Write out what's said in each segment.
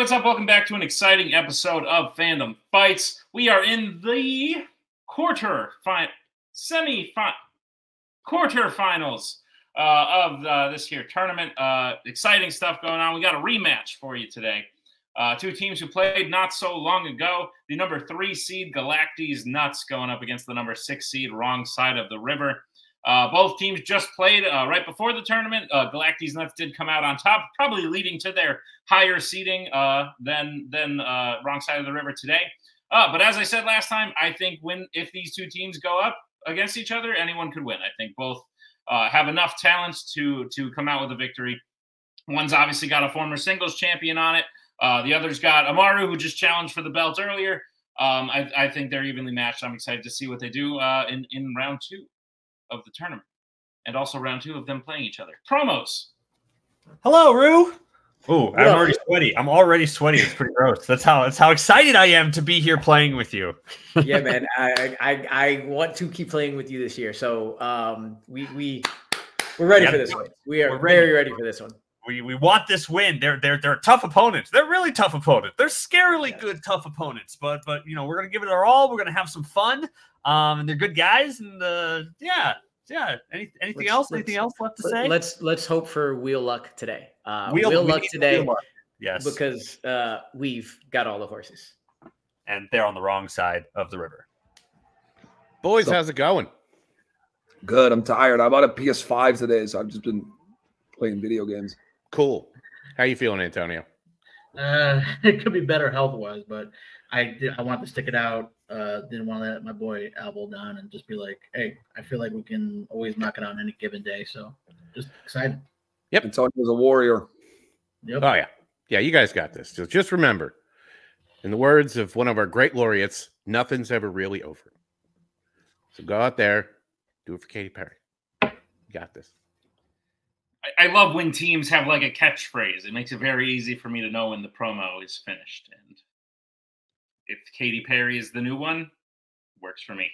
what's up? Welcome back to an exciting episode of Fandom Fights. We are in the quarterfinals of this here tournament. Exciting stuff going on. We got a rematch for you today. Two teams who played not so long ago. The number 3 seed Galacti's Nuts going up against the number 6 seed Wrong Side of the River. Both teams just played right before the tournament. Galacti's Nuts did come out on top, probably leading to their higher seeding than Wrong Side of the River today. But as I said last time, I think if these two teams go up against each other, anyone could win. I think both have enough talents to come out with a victory. One's obviously got a former singles champion on it. The other's got Amaru, who just challenged for the belt earlier. I think they're evenly matched. I'm excited to see what they do in round 2 of the tournament, and also round 2 of them playing each other. Promos. Hello, Rue. Oh, I'm already sweaty. I'm already sweaty. It's pretty gross. That's how excited I am to be here playing with you. Yeah, man. I want to keep playing with you this year. So we're ready for this one. We're very ready for this one. We want this win. They're tough opponents. They're really tough opponents. They're scarily good tough opponents. But you know, we're gonna give it our all. We're gonna have some fun. And they're good guys. And yeah. Anything else? Anything else left to say? Let's hope for wheel luck today. Wheel luck today. Wheel luck. Yes, because we've got all the horses, and they're on the wrong side of the river. Boys, how's it going? Good. I'm tired. I bought a PS5 today, so I've just been playing video games. Cool. How you feeling, Antonio? It could be better health-wise, but I want to stick it out. Didn't want to let my boy Albel down and just be like, hey, I feel like we can always knock it out on any given day. So just excited. Yep. Antonio's a warrior. Yep. Oh, yeah. Yeah, you guys got this. So just remember, in the words of one of our great laureates, nothing's ever really over. So go out there, do it for Katy Perry. You got this. I love when teams have like a catchphrase. It makes it very easy for me to know when the promo is finished. And if Katy Perry is the new one, works for me.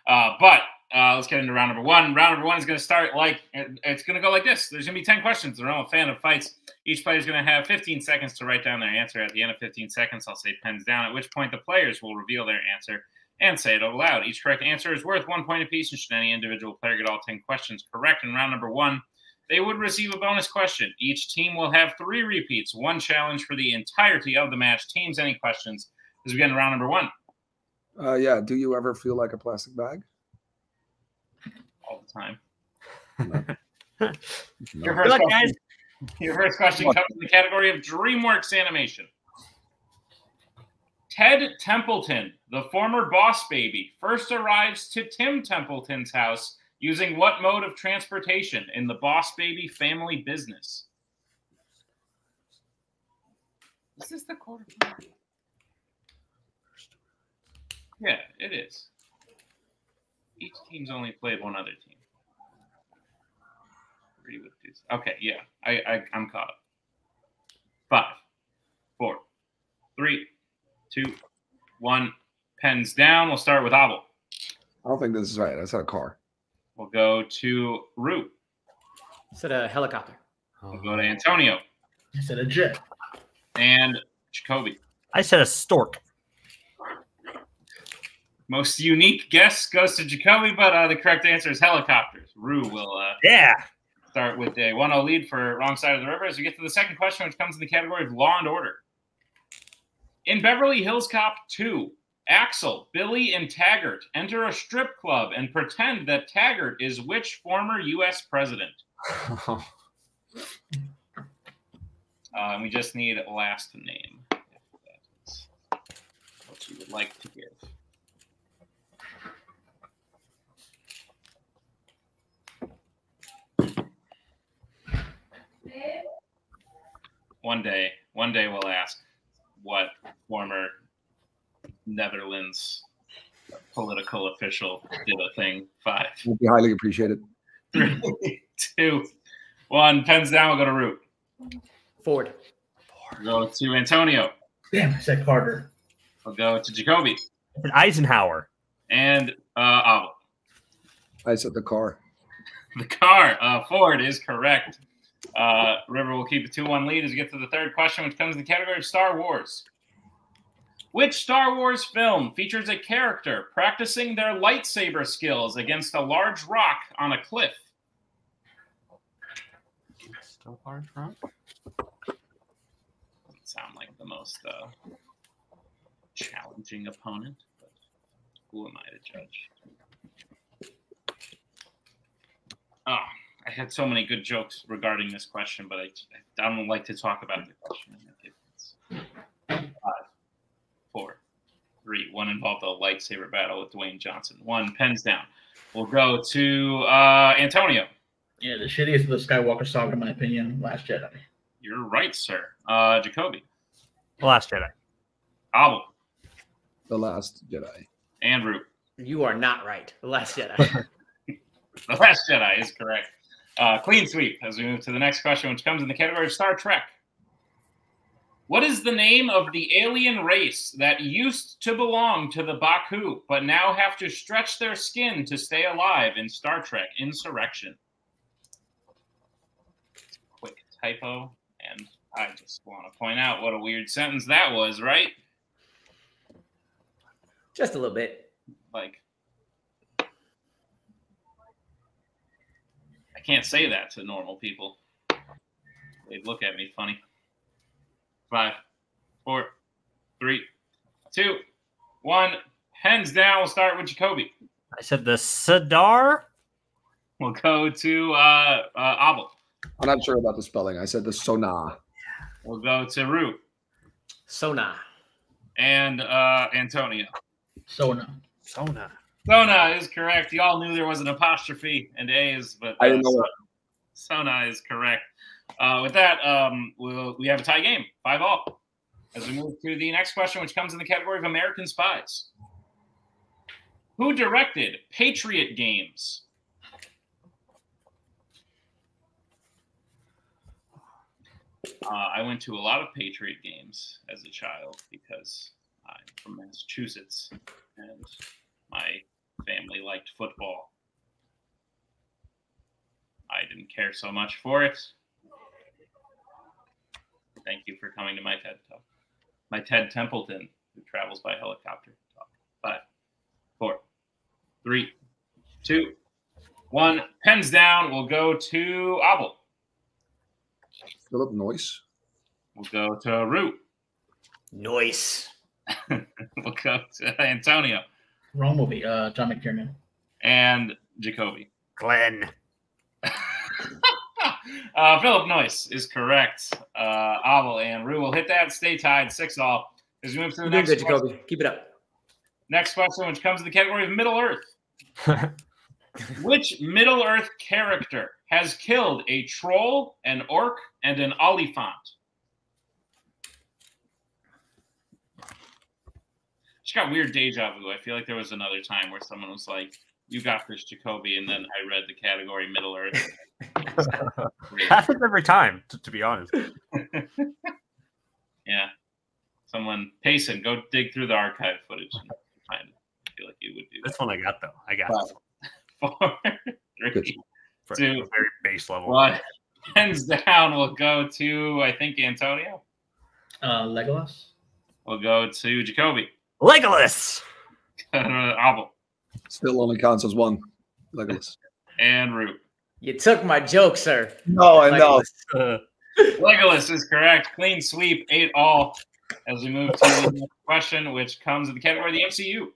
But let's get into round number 1. Round number 1 is going to start it's going to go like this. There's going to be 10 questions. They're all a fan of fights. Each player is going to have 15 seconds to write down their answer. At the end of 15 seconds, I'll say pens down, at which point the players will reveal their answer and say it out loud. Each correct answer is worth 1 point apiece, and should any individual player get all 10 questions correct in round number 1, they would receive a bonus question. Each team will have 3 repeats, 1 challenge for the entirety of the match. Teams, any questions as we get into round number 1? Yeah. Do you ever feel like a plastic bag? All the time. No. Your first question comes in the category of DreamWorks animation. Ted Templeton, the former boss baby, first arrives to Tim Templeton's house using what mode of transportation in the boss baby family business? Is this the quarterfinal? Yeah, it is. Each team's only played one other team. Okay, yeah, I'm caught up. 5, 4, 3, 2, 1. Pens down. We'll start with Abel. I don't think this is right. I said a car. We'll go to Rue. I said a helicopter. We'll go to Antonio. I said a jet. And Jacoby. I said a stork. Most unique guess goes to Jacoby, but the correct answer is helicopters. Rue will start with a 1-0 lead for Wrong Side of the River as we get to the second question, which comes in the category of Law and Order. In Beverly Hills Cop 2, Axel, Billy, and Taggart enter a strip club and pretend that Taggart is which former U.S. president? And we just need a last name, if that is what you would like to give. One day we'll ask what former Netherlands political official did a thing. 5. Will be highly appreciated. 3, 2, 1. Pens down. We'll go to Root. Ford. We'll go to Antonio. Damn, I said Carter. We'll go to Jacoby. Eisenhower. And Abel. I said the car. The car. Ford is correct. River will keep a 2-1 lead as we get to the third question, which comes in the category of Star Wars. Which Star Wars film features a character practicing their lightsaber skills against a large rock on a cliff? Still large rock? Doesn't sound like the most challenging opponent, but who am I to judge? Oh, I had so many good jokes regarding this question, but I don't like to talk about the question. 5, 4, 3. One involved a lightsaber battle with Dwayne Johnson. 1, pens down. We'll go to Antonio. Yeah, the shittiest of the Skywalker saga, in my opinion, Last Jedi. You're right, sir. Jacoby. The Last Jedi. Abel. The Last Jedi. Andrew. You are not right. The Last Jedi. The Last Jedi is correct. Clean sweep as we move to the next question, which comes in the category of Star Trek. What is the name of the alien race that used to belong to the Baku, but now have to stretch their skin to stay alive in Star Trek Insurrection? Quick typo, and I just want to point out what a weird sentence that was, right? Just a little bit. Like, I can't say that to normal people. They'd look at me funny. 5, 4, 3, 2, 1. Hands down. We'll start with Jacoby. I said the Sidar. We'll go to Abel. I'm not sure about the spelling. I said the Sona. We'll go to Rue. Sona. And Antonio. Sona. Sona. Sona is correct. You all knew there was an apostrophe and A's, but I didn't know what. Sona is correct. With that, we have a tie game, 5-all. As we move to the next question, which comes in the category of American Spies. Who directed Patriot Games? I went to a lot of Patriot Games as a child because I'm from Massachusetts and my family liked football. I didn't care so much for it. Thank you for coming to my TED Talk. My Ted Templeton, who travels by helicopter. Talk. 5, 4, 3, 2, 1. Pens down. We'll go to Abel. Philip Noyce. We'll go to Root. Noise. We'll go to Antonio. Wrong movie. John McTiernan. And Jacoby. Glenn. Philip Noyce is correct. Abel and Rue will hit that. Stay tied, 6-all. As we move to the next question. Jacoby. Keep it up. Next question, which comes in the category of Middle Earth. Which Middle Earth character has killed a troll, an orc, and an olifant? Just got weird deja vu. I feel like there was another time where someone was like, "You got this, Jacoby," and then I read the category Middle Earth. Happens every time, to be honest. Yeah. Someone, Payson, go dig through the archive footage and find it. I feel like you would do that. This one I got, though. I got 4, 3, 2, very base level. 1. Hands down. We'll go to, I think, Antonio. Legolas. We'll go to Jacoby. Legolas. Abel. Still only counts as one. Legolas. And Root. You took my joke, sir. No, I know. Legolas is correct. Clean sweep, 8-all. As we move to the next question, which comes in the category of the MCU.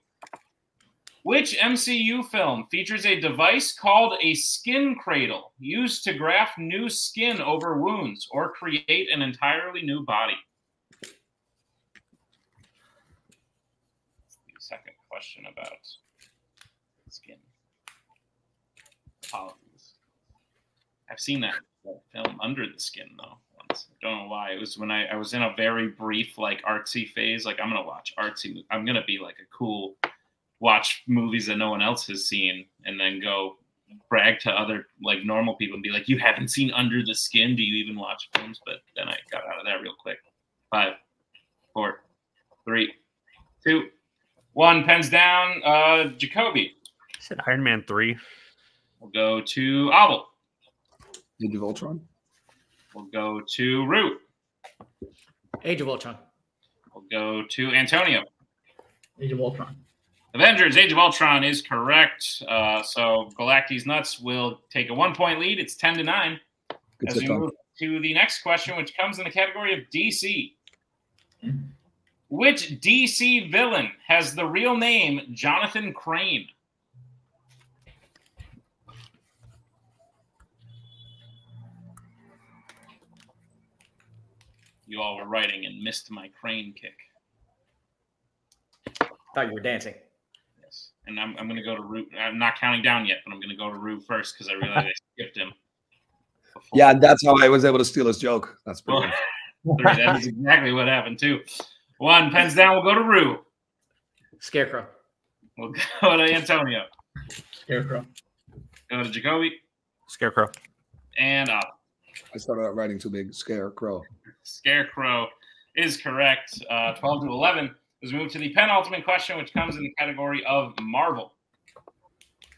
Which MCU film features a device called a skin cradle used to graft new skin over wounds or create an entirely new body? The second question about skin. Apologies. I've seen that film Under the Skin, though. Once. I don't know why. It was when I was in a very brief, like, artsy phase. Like, I'm going to watch artsy. I'm going to be, like, a cool... watch movies that no one else has seen and then go brag to other like normal people and be like, you haven't seen Under the Skin? Do you even watch films? But then I got out of that real quick. 5, 4, 3, 2, 1. Pens down. Jacoby. I said Iron Man 3. We'll go to Abel. Age of Ultron. We'll go to Root. Age of Ultron. We'll go to Antonio. Age of Ultron. Avengers, Age of Ultron is correct. So Galacti's Nuts will take a 1-point lead. It's 10-9. As we move to the next question, which comes in the category of DC. Which DC villain has the real name Jonathan Crane? You all were writing and missed my Crane kick. Thought you were dancing. Yes. And I'm going to go to Root. I'm not counting down yet, but I'm going to go to Root first because I realized I skipped him. Yeah, and that's how I was able to steal his joke. That's brilliant. That's exactly what happened, too. 1, pens down. We'll go to Rue. Scarecrow. We'll go to Antonio. Scarecrow. Go to Jacoby. Scarecrow. And up. I started out writing too big. Scarecrow. Scarecrow is correct. 12-11. Let's move to the penultimate question, which comes in the category of Marvel.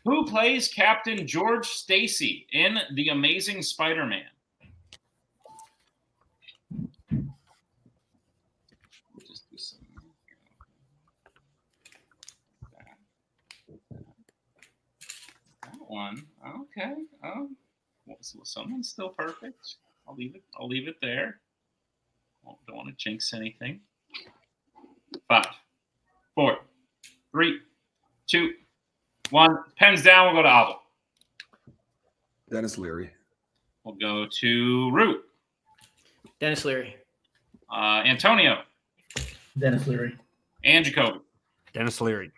Who plays Captain George Stacy in The Amazing Spider-Man? Just do some. That one. Okay. Well, someone's still perfect. I'll leave it there. Don't want to jinx anything. 5, 4, 3, 2, 1. Pens down. We'll go to Abel. Dennis Leary. We'll go to Root. Dennis Leary. Antonio. Dennis Leary. And Jacoby. Dennis Leary.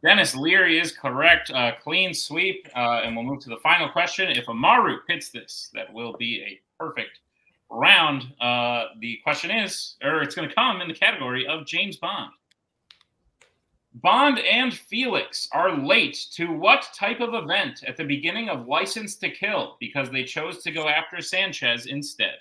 Dennis Leary is correct. Clean sweep. And we'll move to the final question. If Amaru hits this, that will be a perfect round. The question is, or it's going to come in the category of James Bond. Bond and Felix are late to what type of event at the beginning of License to Kill because they chose to go after Sanchez instead?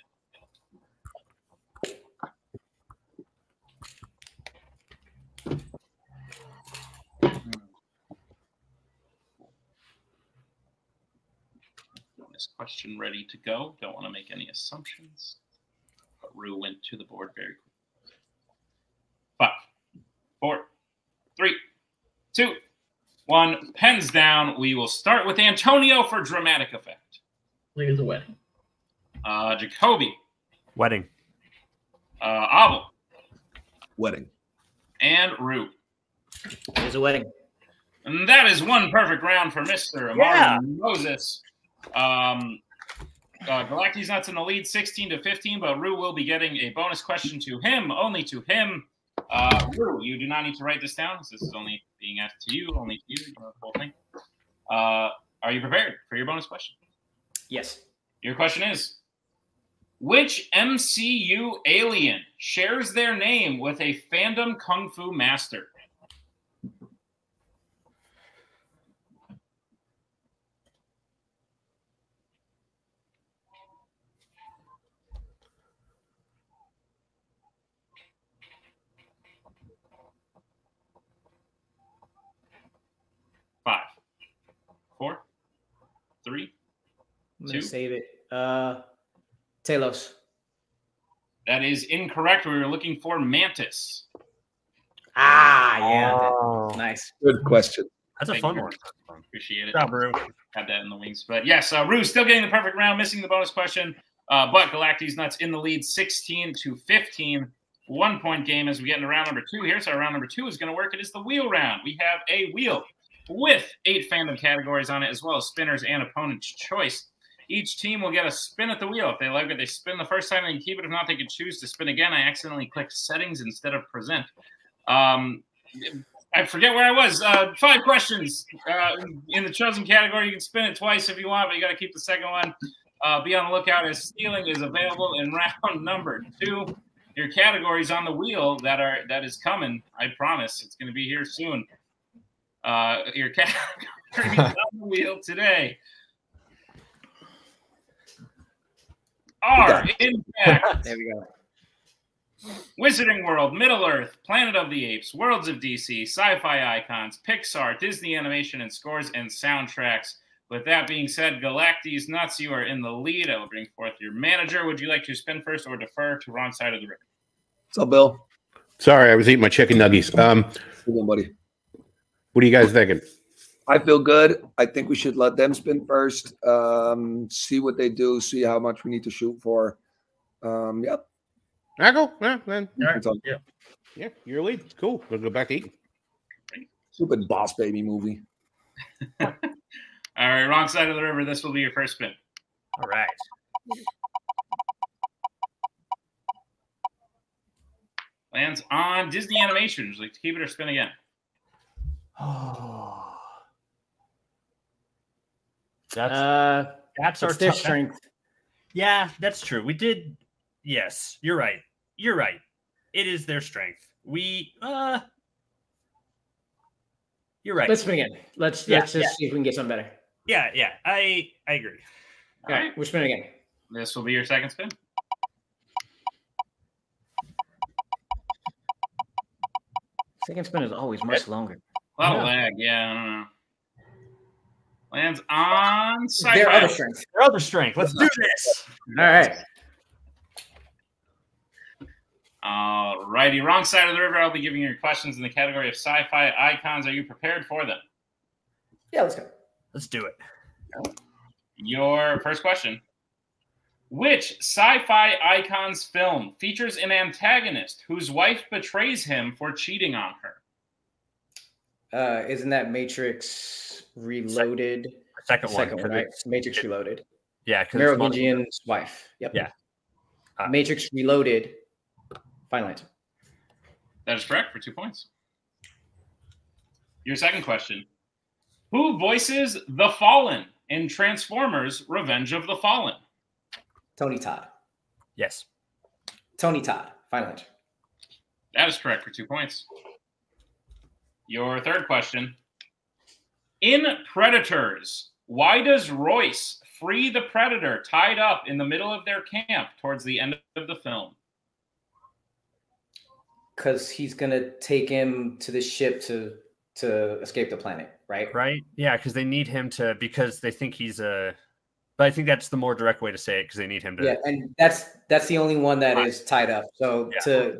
This question ready to go. Don't want to make any assumptions. But Rue went to the board very quickly. 5, 4, 3, 2, 1. Pens down. We will start with Antonio for dramatic effect. Leave the wedding. Jacoby. Wedding. Abel. Wedding. And Rue. There's a wedding. And that is one perfect round for Mr. Amari Moses. Galacti's Nuts in the lead 16-15, but Rue will be getting a bonus question to him, only to him. Rue, you do not need to write this down. This is only being asked to you, only to you, the whole thing. Are you prepared for your bonus question? Yes. Your question is, which MCU alien shares their name with a fandom kung fu master? Five, 4, 3, I'm 2. going to save it. Talos. That is incorrect. We were looking for Mantis. Yeah. Oh. Nice. Good question. That's a Thank fun you. one. Appreciate it. Good job, Rue. Had that in the wings. But yes, Rue's still getting the perfect round, missing the bonus question. But Galacti's Nuts in the lead 16-15. 1-point game as we get into round number 2 here. So round number 2 is going to work. It is the wheel round. We have a wheel with 8 fandom categories on it, as well as spinners and opponent's choice. Each team will get a spin at the wheel. If they like it, they spin the first time, they can keep it. If not, they can choose to spin again. I accidentally clicked settings instead of present. I forget where I was. 5 questions in the chosen category. You can spin it twice if you want, but you got to keep the second one. Be on the lookout as stealing is available in round number 2. Your categories on the wheel that is coming. I promise it's going to be here soon. Your categories on the wheel today are Impact, There we go. Wizarding World, Middle Earth, Planet of the Apes, Worlds of DC, Sci-Fi Icons, Pixar, Disney Animation and Scores and Soundtracks, With that being said, Galactes Nuts, you are in the lead. I will bring forth your manager. Would you like to spin first or defer to wrong side of the river? What's up, Bill? Sorry, I was eating my chicken nuggies. Good one, buddy. What are you guys thinking? I feel good. I think we should let them spin first. See what they do. See how much we need to shoot for. Yep. I go. Yeah, then. Right. Yeah, your lead. Cool. We'll go back to eating. Stupid Boss Baby movie. All right, wrong side of the river. This will be your first spin. All right. Lands on Disney Animation. Would you like to keep it or spin again? Oh. That's our their strength. Yeah, that's true. We did. Yes, you're right. You're right. It is their strength. You're right. Let's spin again. Let's just see if we can get something better. Yeah. I agree. All right, we're spinning again. This will be your second spin. Second spin is always much longer. A lot of lag. Yeah, I don't know. Lands on sci-fi. Their other strength. Their other strength. Let's do this. All right. All righty. Wrong side of the river. I'll be giving you questions in the category of sci-fi icons. Are you prepared for them? Yeah, let's go. Let's do it. Your first question. Which sci-fi icon's film features an antagonist whose wife betrays him for cheating on her? Isn't that Matrix Reloaded? Second one, right? Matrix Reloaded. Yeah. Merovingian's wife. Yep. Yeah. Matrix Reloaded. Final answer. That is correct for 2 points. Your second question. Who voices the Fallen in Transformers Revenge of the Fallen? Tony Todd. Yes. Tony Todd. Final answer. That is correct for 2 points. Your third question. In Predators, why does Royce free the Predator tied up in the middle of their camp towards the end of the film? Because he's going to take him to the ship to escape the planet, right? Right. Yeah, because they need him to, because they think he's a, but I think that's the more direct way to say it, because they need him to. Yeah, and that's the only one that is tied up. So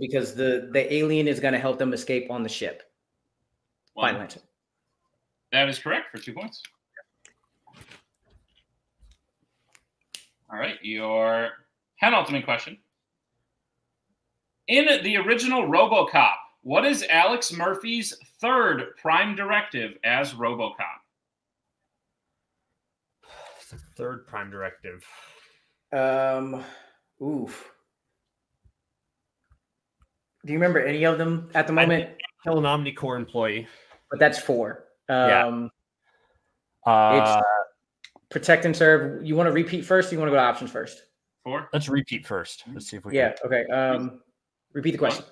because the alien is going to help them escape on the ship. Final answer. That is correct for 2 points. All right, your penultimate question. In the original RoboCop, what is Alex Murphy's third prime directive as RoboCop? The third prime directive. Oof. Do you remember any of them at the moment? Kill an Omnicorps employee. But that's 4. Yeah. It's protect and serve. You want to repeat first? Or you want to go to options first? 4. Let's repeat first. Let's see if we can. Okay. Repeat the question.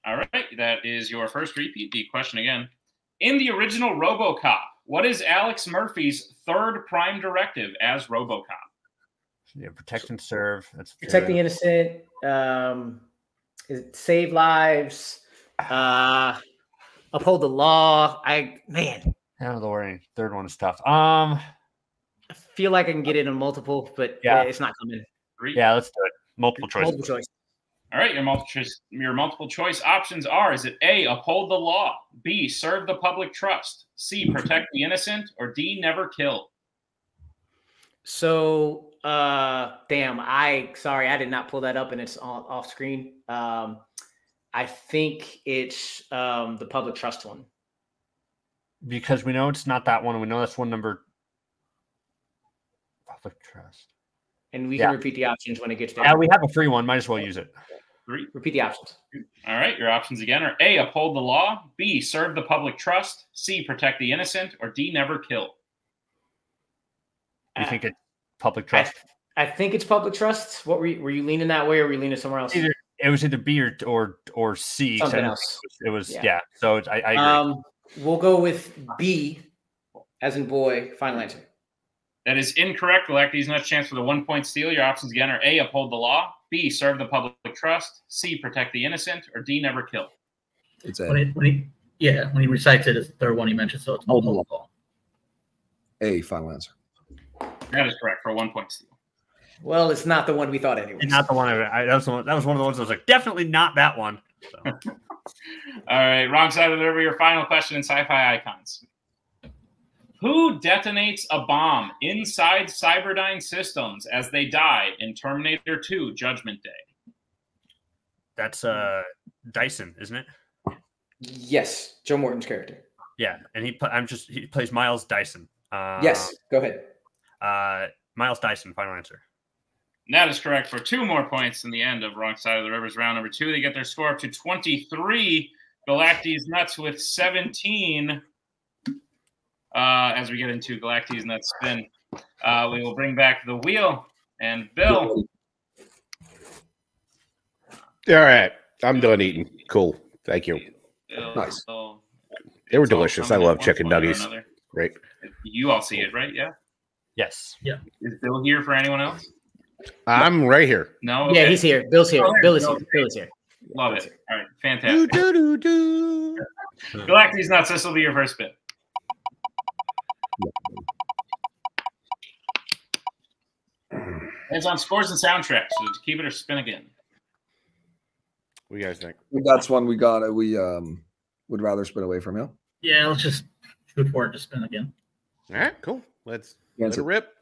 All right. That is your first repeat. The question again. In the original RoboCop, what is Alex Murphy's third prime directive as RoboCop? Yeah, protect and serve. That's protect the innocent. Save lives. Uphold the law. Don't worry. Third one is tough. I feel like I can get it in multiple, but it's not coming. 3. Yeah, let's do it. Multiple choice. Multiple choice. All right, your multiple choice options are: is it A, uphold the law, B, serve the public trust, C, protect the innocent, or D, never kill? So, damn, I did not pull that up and it's off screen. I think it's the public trust one. Because we know it's not that one. We know that's one number. Public trust. And we can repeat the options when it gets there. Yeah, we have a free one. Might as well use it. 3. Repeat the options. All right, your options again are A, uphold the law, B, serve the public trust, C, protect the innocent, or D, never kill. You think it's public trust? I think it's public trust. What were you leaning that way, or were you leaning somewhere else? It was either B or C. Something else. It was So I agree. We'll go with B, as in boy. Final answer. That is incorrect. Galactes, not a chance for the 1 point steal. Your options again are A, uphold the law, B, serve the public trust, C, protect the innocent, or D, never kill. It's A. When he recites it, it's the third one he mentioned, so it's hold the law. A, final answer. That is correct for a 1 point steal. Well, it's not the one we thought anyway. Not the one. That was one of the ones I was like, definitely not that one. So. All right, wrong side of the river. Your final question in Sci-Fi Icons. Who detonates a bomb inside Cyberdyne Systems as they die in Terminator 2 Judgment Day? That's Dyson, isn't it? Yes, Joe Morton's character. Yeah, and he plays Miles Dyson. Yes, go ahead. Miles Dyson, final answer. That is correct for 2 more points in the end of Wrong Side of the River's round number 2. They get their score up to 23. Galacti's Nuts with 17. As we get into Galacti's Nuts spin, we will bring back the wheel. And Bill. All right. I'm done eating. Cool. Thank you. Bill, Nice. They were delicious. I love chicken nuggets. Great. You all see it, right? Yeah? Yes. Yeah. Is Bill here for anyone else? I'm right here. No? Yeah, Okay. he's here. Bill's here. Oh, Bill is Bill. here. Bill is here. Love it. All right. Fantastic. Do. Galacti's Nuts, this will be your first spin. It's on scores and soundtracks, so to keep it or spin again. What do you guys think? That's one we got. We would rather spin away from you. Yeah, let's just shoot for it to spin again. All right, cool. Let's let it rip.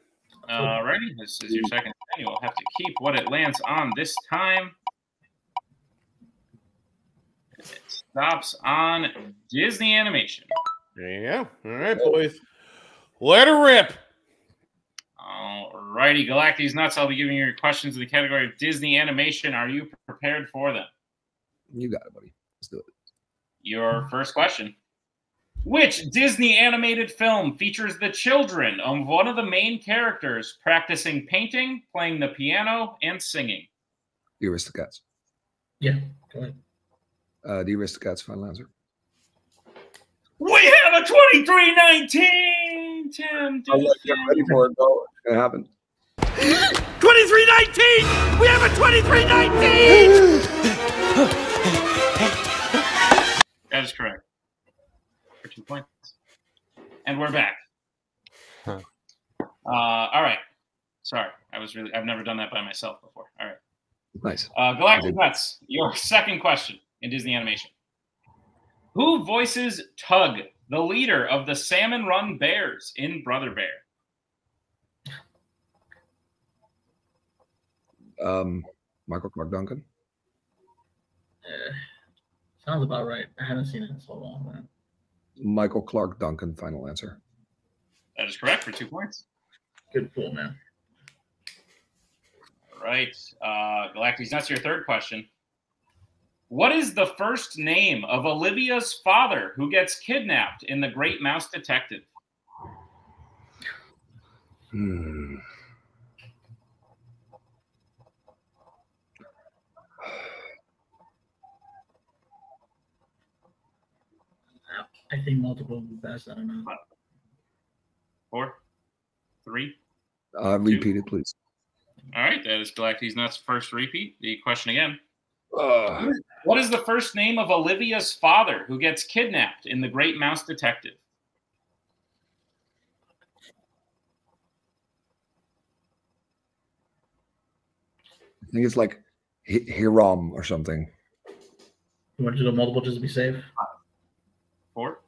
Alrighty, this is your second spin. You will have to keep what it lands on this time. It stops on Disney Animation. There you go. All right, boys. Let it rip. Alrighty, Galacti's Nuts. I'll be giving you your questions in the category of Disney Animation. Are you prepared for them? You got it, buddy. Let's do it. Your first question. Which Disney animated film features the children of one of the main characters practicing painting, playing the piano, and singing? The Aristocats. Yeah, go ahead. The Aristocats, final answer. We have a 23-19, Tim. I'll let you get ready for it, though. It's going to happen. 23-19! We have a 23-19! That is correct. For 2 points. And we're back. Huh. All right. Sorry. I've never done that by myself before. All right. Nice. Galactic Nuts, your second question in Disney Animation. Who voices Tug, the leader of the Salmon Run Bears in Brother Bear? Michael Clark Duncan. Sounds about right. I haven't seen it in so long, man. Michael Clark Duncan, final answer. That is correct for 2 points. Good pool, man. All right. Galactic Nuts, your third question. What is the first name of Olivia's father who gets kidnapped in The Great Mouse Detective? I think multiple would be best. I don't know. 4, 3. Repeat it, please. All right. That is Galactic Nuts' first repeat. The question again. What is the first name of Olivia's father who gets kidnapped in The Great Mouse Detective? I think it's like Hiram or something. You want to do the multiple just to be safe? 4,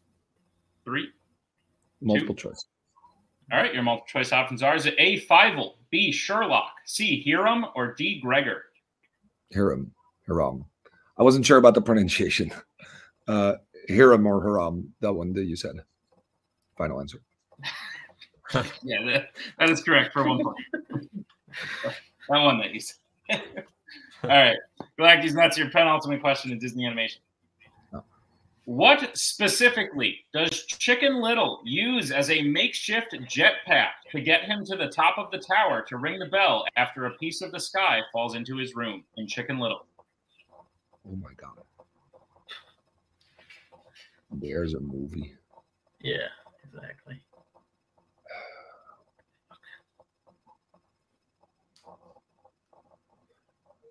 3. Multiple choice. All right. Your multiple choice options are: is it A, Fievel, B, Sherlock, C, Hiram, or D, Gregor? Hiram. I wasn't sure about the pronunciation. Hiram or Hiram, that one that you said. Final answer. Yeah, that is correct for 1 point. That one that you said. All right. Galactic Nuts, your penultimate question in Disney Animation. Oh. What specifically does Chicken Little use as a makeshift jetpack to get him to the top of the tower to ring the bell after a piece of the sky falls into his room in Chicken Little? Oh my God. There's a movie. Yeah, exactly.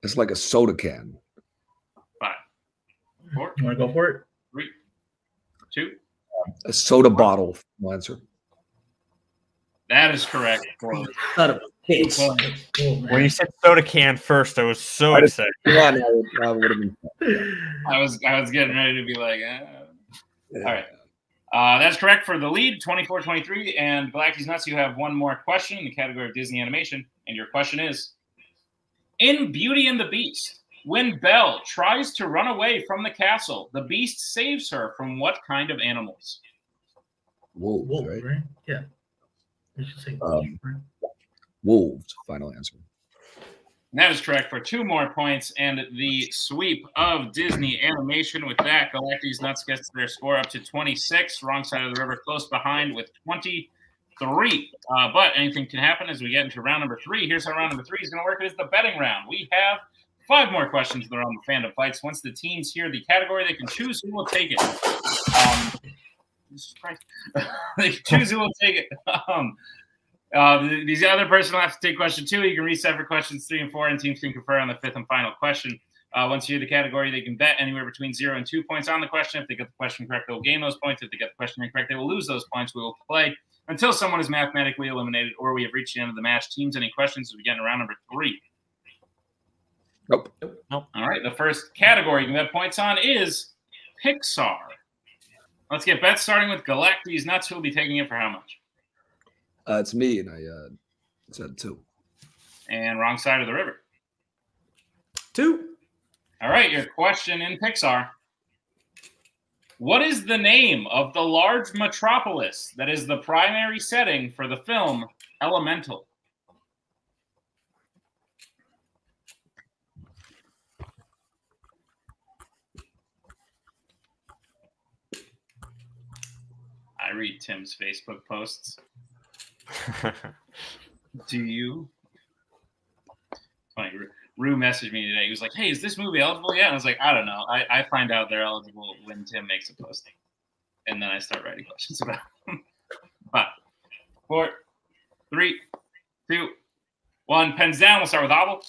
It's like a soda can. 5, 4, You want to go for it? 3, 2. A soda bottle. Final answer. That is correct. Son of a bitch. Cool, When you said soda can first, I was so excited. Yeah, no, that would have been. I was getting ready to be like, all right. That's correct for the lead, 24-23. And Galactus Nuts, you have one more question in the category of Disney animation. And your question is, in Beauty and the Beast, when Belle tries to run away from the castle, the Beast saves her from what kind of animals? Wolves, right? Yeah. We should say Wolves. Final answer. And that is correct for 2 more points. And the sweep of Disney animation with that, Galactus Nuts gets their score up to 26. Wrong side of the river close behind with 23. But anything can happen as we get into round number 3. Here's how round number 3 is going to work. It is the betting round. We have 5 more questions that are on the Fandom Fights. Once the teams hear the category, they can choose who will take it. They can choose who will take it. These other person will have to take question 2. You can reset for questions 3 and 4, and teams can confer on the 5th and final question. Once you hear the category, they can bet anywhere between 0 and 2 points on the question. If they get the question correct, they will gain those points. If they get the question incorrect, they will lose those points. We will play until someone is mathematically eliminated or we have reached the end of the match. Teams, any questions as we get into round number 3? Nope. All right. The first category you can bet points on is Pixar. Let's get bets starting with Galactus Nuts. Who will be taking it for how much? It's me, and I said 2. And wrong side of the river. 2. All right. Your question in Pixar. What is the name of the large metropolis that is the primary setting for the film Elemental? I read Tim's Facebook posts. Do you? Funny, Rue messaged me today. He was like, "Hey, is this movie eligible yet?" And I was like, "I don't know. I find out they're eligible when Tim makes a posting, and then I start writing questions about them." 5, 4, 3, 2, 1. Pens down. We'll start with Obel.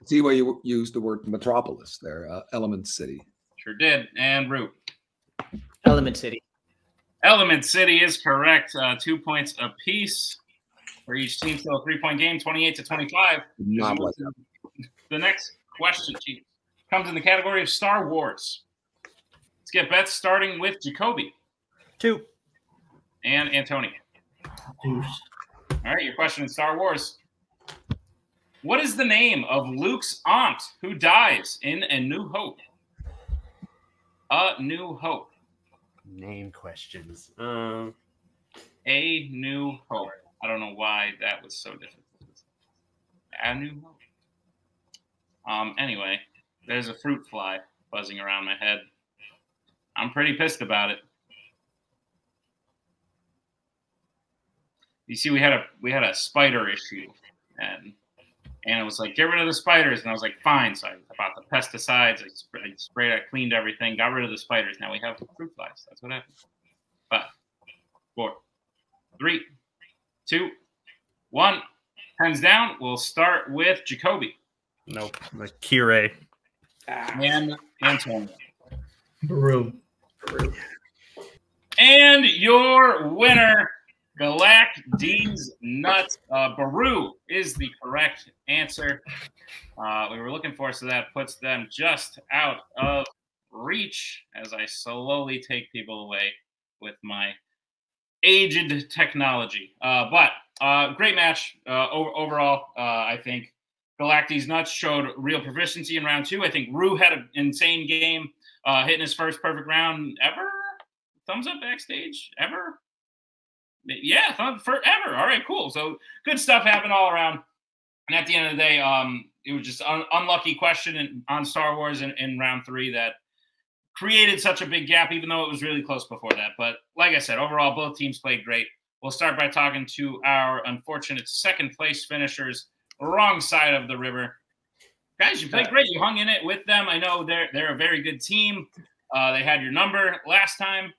See where you used the word metropolis there. Element City. Sure did. And Rue. Element City. Element City is correct. 2 points apiece for each team. Still a 3-point game, 28-25. Not like that. The next question comes in the category of Star Wars. Let's get bets starting with Jacoby. 2. And Antonio. Deuce. All right, your question in Star Wars. What is the name of Luke's aunt who dies in A New Hope? A New Hope. Name questions. A New Hope. I don't know why that was so difficult. A New Hope. Anyway, there's a fruit fly buzzing around my head. I'm pretty pissed about it. You see, we had a spider issue, and it was like, get rid of the spiders, and I was like, fine. So I bought the pesticides, I sprayed, I cleaned everything, got rid of the spiders. Now we have fruit flies. That's what happened. 5, 4, 3, 2, 1. Hands down. We'll start with Jacoby. Nope. Kire. And Antonio. Baru. And your winner, Galactus Nuts. Baru is the correct answer. We were looking for, so that puts them just out of reach as I slowly take people away with my aged technology. But great match overall. I think Galactus Nuts showed real proficiency in round 2. I think Rue had an insane game, hitting his first perfect round ever. Thumbs up backstage ever. Yeah, forever. All right, cool. So good stuff happened all around. And at the end of the day, it was just an unlucky question on Star Wars in round 3 that created such a big gap, even though it was really close before that. But like I said, overall, both teams played great. We'll start by talking to our unfortunate second-place finishers, wrong side of the river. Guys, you played great. You hung in it with them. I know they're a very good team. They had your number last time.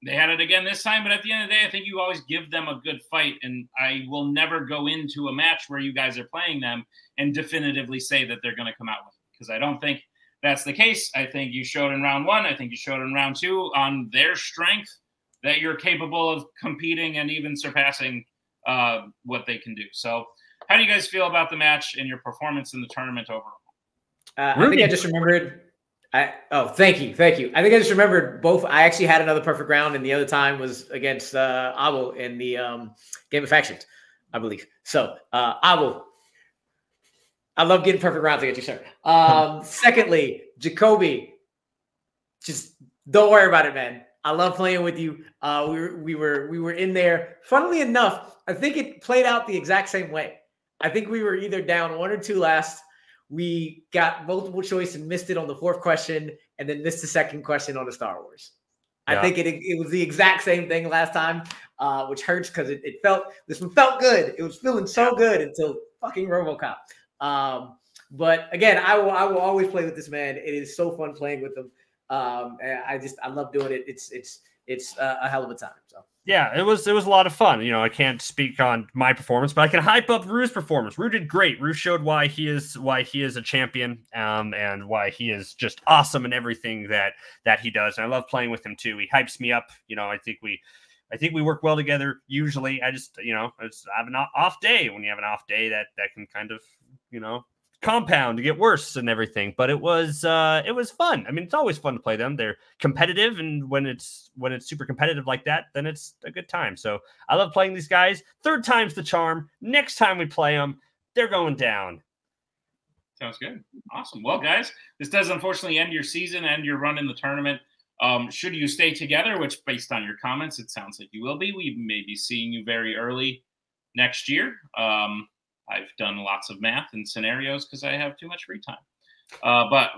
They had it again this time, but at the end of the day, I think you always give them a good fight, and I will never go into a match where you guys are playing them and definitively say that they're going to come out with it, because I don't think that's the case. I think you showed in round 1. I think you showed in round 2 on their strength. that you're capable of competing and even surpassing what they can do. So how do you guys feel about the match and your performance in the tournament overall? I think I just remembered. Thank you. I think I just remembered both. I actually had another perfect round, and the other time was against Abo in the Game of Factions, I believe. So Abo, I love getting perfect rounds against you, sir. Secondly, Jacoby, just don't worry about it, man. I love playing with you. We were in there. Funnily enough, I think it played out the exact same way. I think we were either down 1 or 2 last. We got multiple choice and missed it on the 4th question, and then missed the 2nd question on the Star Wars. Yeah. I think it was the exact same thing last time, which hurts because this one felt good. It was feeling so good until fucking RoboCop. But again, I will always play with this man. It is so fun playing with him. I love doing it. It's a hell of a time. So. Yeah, it was a lot of fun. I can't speak on my performance, but I can hype up Rue's performance. Rue did great. Rue showed why he is a champion, and why he is just awesome in everything that he does. And I love playing with him too. He hypes me up. I think we work well together. Usually, I just I have an off day. When you have an off day, that can kind of compound to get worse and everything, but it was fun. I mean, it's always fun to play them. They're competitive, and when it's super competitive like that, then it's a good time. So I love playing these guys. 3rd time's the charm. Next time we play them, they're going down. Sounds good. Awesome. Well, guys, this does unfortunately end your season and your run in the tournament. Should you stay together, which based on your comments, it sounds like you will be, we may be seeing you very early next year. I've done lots of math and scenarios because I have too much free time. But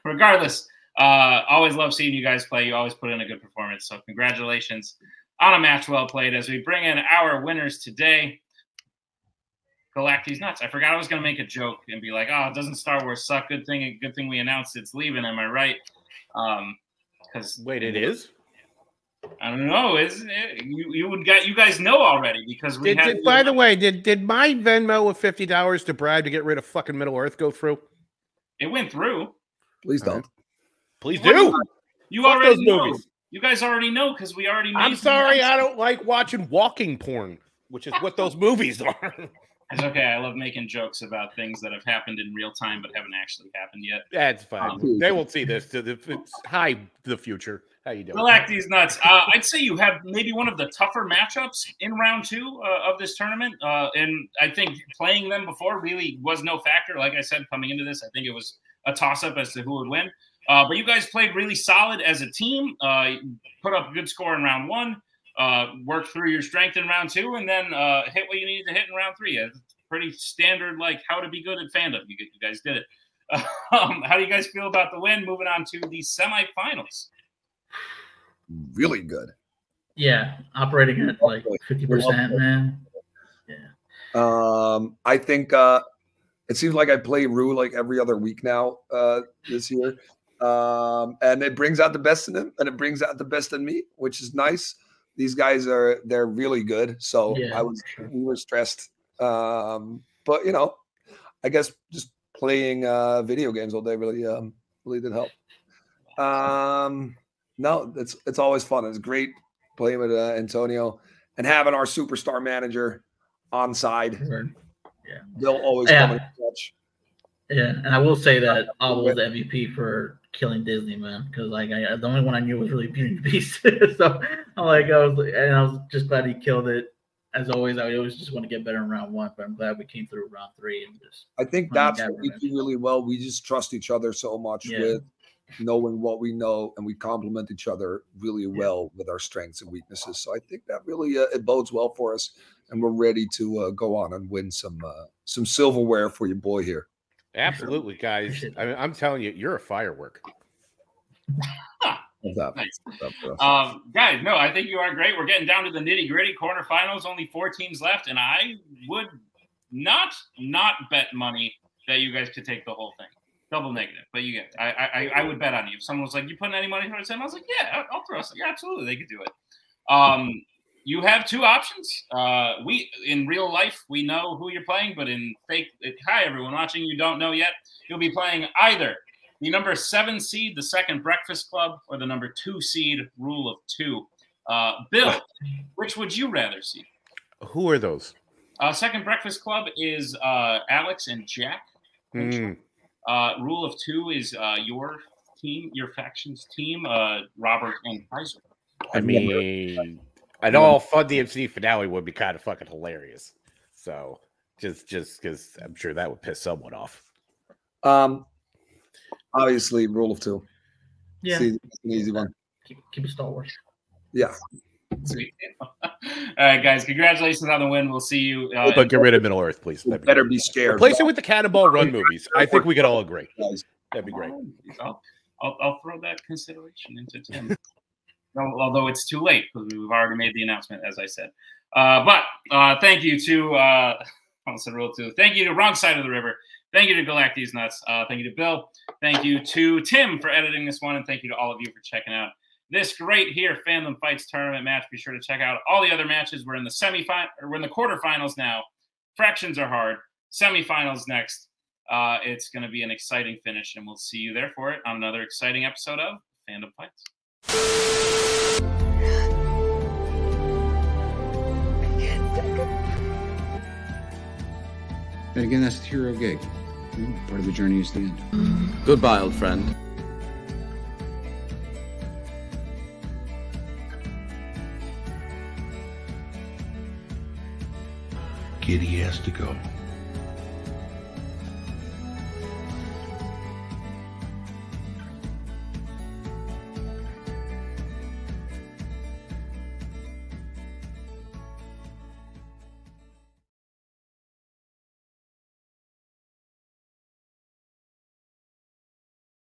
regardless, always love seeing you guys play. You always put in a good performance. So congratulations on a match well played as we bring in our winners today. Galacti's nuts. I forgot I was going to make a joke and be like, oh, doesn't Star Wars suck? Good thing we announced it's leaving. Am I right? Wait, it is? I don't know. Isn't it? You guys know already because we had. By the way, did my Venmo of $50 to bribe to get rid of fucking Middle Earth go through? It went through. Please don't. Please do. You already know. Movies. You guys already know because we already. I'm sorry, I don't like watching walking porn, which is what those movies are. It's okay. I love making jokes about things that have happened in real time but haven't actually happened yet. That's fine. They won't see this. Hi, the future. How you doing? Galacti's nuts. I'd say you have maybe one of the tougher matchups in round 2 of this tournament. And I think playing them before really was no factor. Like I said, coming into this, I think it was a toss-up as to who would win. But you guys played really solid as a team. Put up a good score in round 1. Worked through your strength in round 2, and then hit what you needed to hit in round 3. It's pretty standard, like how to be good at fandom. You guys did it. How do you guys feel about the win? Moving on to the semifinals. Really good. Yeah, operating at like 50%, man. Yeah. I think it seems like I play Rue like every other week now this year. And it brings out the best in him, and it brings out the best in me, which is nice. These guys they're really good. So yeah, we were stressed. But I guess just playing video games all day really did help. No, it's always fun. It's great playing with Antonio and having our superstar manager on side. Yeah, they'll always come in touch. Yeah, and I will say that I was the MVP for killing Disney, man, because like the only one I knew was really Beauty and the Beast. So I was just glad he killed it. As always, I always just want to get better in round 1, but I'm glad we came through round 3 and just. I think that's what we do really well. We just trust each other so much with knowing what we know, and we complement each other really well with our strengths and weaknesses. So I think that really it bodes well for us, and we're ready to go on and win some silverware for your boy here. Absolutely, guys. I'm telling you, you're a firework. Nice. Guys, no, I think you are great. We're getting down to the nitty-gritty quarterfinals. Only 4 teams left, and I would not bet money that you guys could take the whole thing. Double negative, but you get. I would bet on you. If someone was like, "You putting any money towards him?" I was like, "Yeah, I'll throw us." Yeah, absolutely, they could do it. You have 2 options. We in real life we know who you're playing, but in fake, hi everyone watching, you don't know yet. You'll be playing either the number 7 seed, the Second Breakfast Club, or the number 2 seed, Rule of 2. Bill, which would you rather see? Who are those? Second Breakfast Club is Alex and Jack. Rule of 2 is your team, your faction's team, Robert and Kaiser. I mean, an all Fun DMC finale would be kind of fucking hilarious. So just because I'm sure that would piss someone off. Obviously, rule of 2. Yeah, See, it's an easy one. Keep it Star Wars. Yeah. Sweet. All right, guys. Congratulations on the win. We'll see you. But get rid of Middle Earth, please. Better be scared. Replace it with the Cannonball Run movies. I think we could all agree. That'd be great. I'll throw that consideration into Tim. Although it's too late because we've already made the announcement, as I said. But thank you to I said rule 2. Thank you to Wrong Side of the River. Thank you to Galac These Nuts. Thank you to Bill. Thank you to Tim for editing this one, and thank you to all of you for checking out this great here Fandom Fights tournament match. Be sure to check out all the other matches. We're in the semifinal, or we're in the quarterfinals now. Fractions are hard. Semifinals next. It's going to be an exciting finish, and we'll see you there for it on another exciting episode of Fandom Fights. And again, that's the hero gig. Part of the journey is the end. Goodbye, old friend. Kitty has to go.